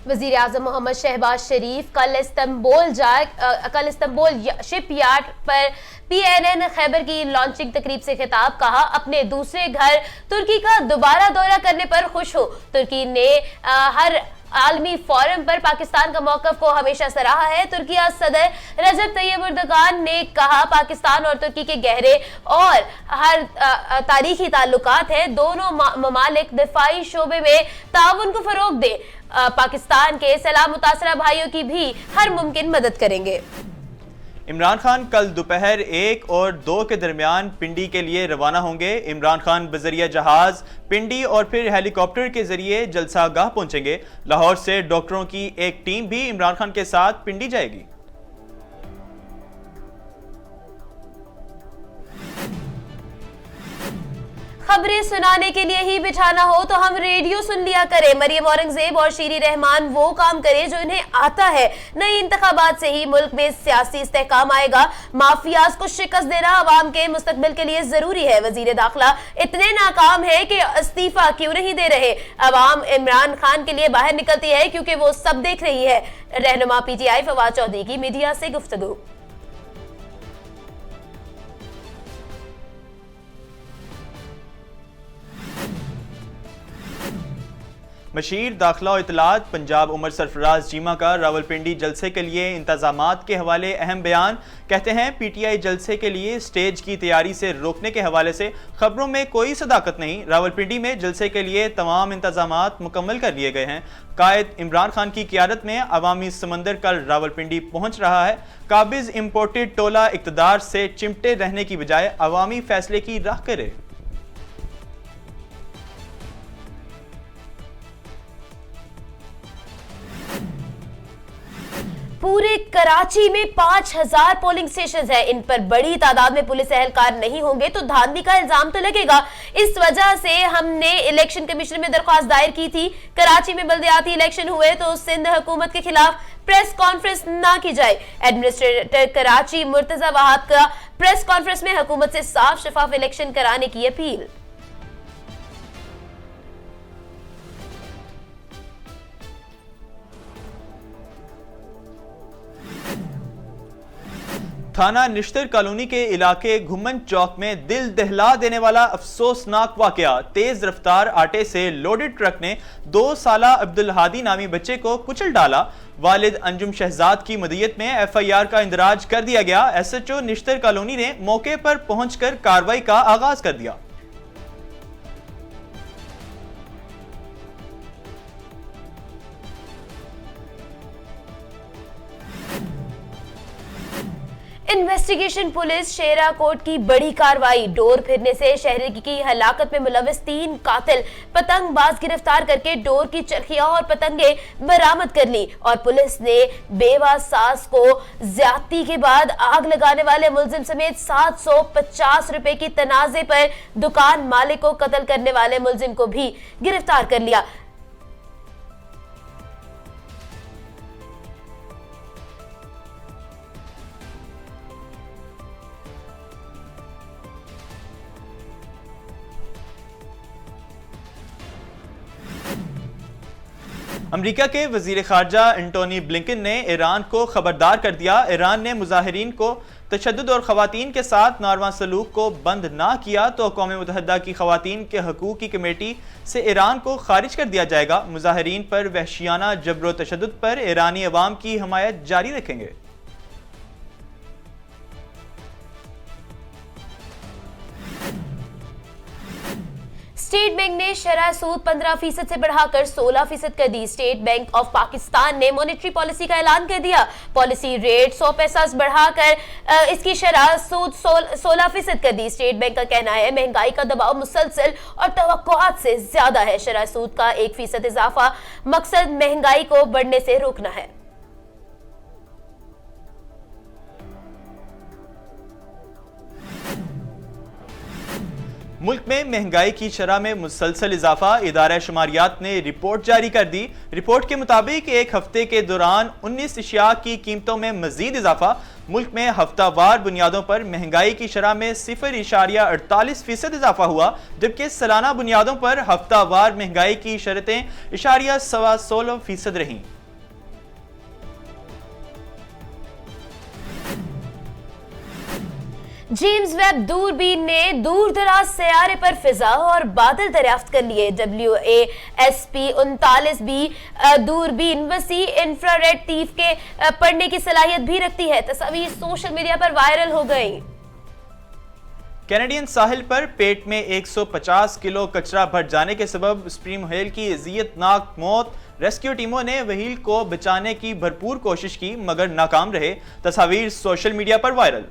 वज़ीर आज़म मोहम्मद शहबाज शरीफ कल Istanbul shipyard पर PNN खैबर की लॉन्चिंग तकरीब से खिताब। कहा, अपने दूसरे घर तुर्की का दोबारा दौरा करने पर खुश हो। तुर्की ने हर आलमी फोरम पर पाकिस्तान का मौक़िफ़ को हमेशा सराहा है। तुर्की सदर रजब तैयब एर्दोगान ने कहा, पाकिस्तान और तुर्की के गहरे और हर तारीखी ताल्लुकात हैं। दोनों ममालिक दिफाई शोबे में ताउन को फरोग दे। पाकिस्तान के सैलाब मुतासरा भाइयों की भी हर मुमकिन मदद करेंगे। इमरान खान कल दोपहर 1 और 2 के दरमियान पिंडी के लिए रवाना होंगे। इमरान खान बजरिया जहाज पिंडी और फिर हेलीकॉप्टर के जरिए जलसागाह पहुंचेंगे। लाहौर से डॉक्टरों की एक टीम भी इमरान खान के साथ पिंडी जाएगी। खबरें सुनाने के लिए ही बिठाना हो तो हम रेडियो सुन लिया करें। मरियम औरंगजेब और शीरी रहमान वो काम करें जो इन्हें आता है। नई इंतखाबात से ही मुल्क में सियासी इस्तेहकाम आएगा। माफियाज को शिकस्त देना अवाम के मुस्तकबिल के लिए जरूरी है। वजीर दाखिला इतने नाकाम है कि इस्तीफा क्यों नहीं दे रहे। अवाम इमरान खान के लिए बाहर निकलती है क्योंकि वो सब देख रही है। रहनुमा PTI फवाद चौधरी की मीडिया से गुफ्तगू। मशीर दाखिला और इतलात पंजाब उमर सरफराज चीमा का रावलपिंडी जलसे के लिए इंतजामात के हवाले अहम बयान। कहते हैं PTI जलसे के लिए स्टेज की तैयारी से रोकने के हवाले से खबरों में कोई सदाकत नहीं। रावलपिंडी में जलसे के लिए तमाम इंतजामात मुकम्मल कर लिए गए हैं। कायद इमरान खान की क़ियादत में अवामी समंदर कल रावलपिंडी पहुंच रहा है। काबिज इम्पोर्टेड टोला इक़्तिदार से चिमटे रहने की बजाय अवामी फैसले की राह करे। पूरे कराची में 5000 पोलिंग स्टेशन है। इन पर बड़ी तादाद में पुलिस एहलकार नहीं होंगे तो धांधली का इल्जाम तो लगेगा। इस वजह से हमने इलेक्शन कमीशन में दरख्वास्त दायर की थी। कराची में बल्दियाती इलेक्शन हुए तो सिंध हुकूमत के खिलाफ प्रेस कॉन्फ्रेंस ना की जाए। एडमिनिस्ट्रेटर कराची मुर्तजा वहाब का प्रेस कॉन्फ्रेंस में हुकूमत से साफ शफाफ इलेक्शन कराने की अपील। थाना निश्तर कॉलोनी के इलाके घुमन चौक में दिल दहला देने वाला अफसोसनाक वाकया। तेज रफ्तार आटे से लोडेड ट्रक ने 2 साला अब्दुल हादी नामी बच्चे को कुचल डाला। वालिद अंजुम शहजाद की मदीयत में FIR का इंदराज कर दिया गया। SHO निश्तर कॉलोनी ने मौके पर पहुंचकर कार्रवाई का आगाज कर दिया। इन्वेस्टिगेशन पुलिस शेराकोट की बड़ी कार्रवाई। डोर फिरने से शहरी की हलाकत में मुलविस 3 कातिल पतंगबाज गिरफ्तार करके डोर की चरखियां और पतंगे बरामद कर ली। और पुलिस ने बेवा सास को ज्यादती के बाद आग लगाने वाले मुलजिम समेत 750 रुपए की तनाजे पर दुकान मालिक को कत्ल करने वाले मुलजिम को भी गिरफ्तार कर लिया। अमेरिका के वजीर खारजा एंटोनी ब्लिंकन ने ईरान को खबरदार कर दिया। ईरान ने मुजाहिरीन को तशद्दुद और खवातीन के साथ नारवा सलूक को बंद ना किया तो अक़वाम मुत्तहिदा की खवातीन के हकूक़ की कमेटी से ईरान को खारिज कर दिया जाएगा। मुजाहिरीन पर वहशियाना जबर तशद्दुद पर ईरानी अवाम की हमायत जारी रखेंगे। स्टेट बैंक ने शरह सूद 15% से बढ़ाकर 16% कर दी। स्टेट बैंक ऑफ पाकिस्तान ने मॉनेटरी पॉलिसी का ऐलान कर दिया। पॉलिसी रेट 100 पैसा बढ़ाकर इसकी शरह सूद 16% कर दी। स्टेट बैंक का कहना है महंगाई का दबाव मुसलसल और तवक्कुआत से ज्यादा है। शरह सूद का 1% इजाफा मकसद महंगाई को बढ़ने से रोकना है। मुल्क में महंगाई की शरह में मुसलसल इजाफा। इदारा शुमारियात ने रिपोर्ट जारी कर दी। रिपोर्ट के मुताबिक एक हफ्ते के दौरान 19 अशिया की कीमतों में मजीद इजाफा। मुल्क में हफ्तावार बुनियादों पर महंगाई की शरह में 0.48% इजाफा हुआ, जबकि सालाना बुनियादों पर हफ्तावार महंगाई की शरतें 16.16% रहीं। जेम्स वेब दूरबीन ने दूर दराज सैयारे पर फिजा और बादल दरियाफ्त कर लिए। WASP-39B दूरबीन वसी इंफ्रारेड तीफ के पढ़ने की सलाहियत भी रखती है। तस्वीर सोशल मीडिया पर वायरल हो गई। कैनेडियन साहिल पर पेट में 150 किलो कचरा भर जाने के सबब स्प्रीम व्हेल की अजियतनाक मौत। रेस्क्यू टीमों ने व्हेल को बचाने की भरपूर कोशिश की मगर नाकाम रहे। तस्वीर सोशल मीडिया पर वायरल।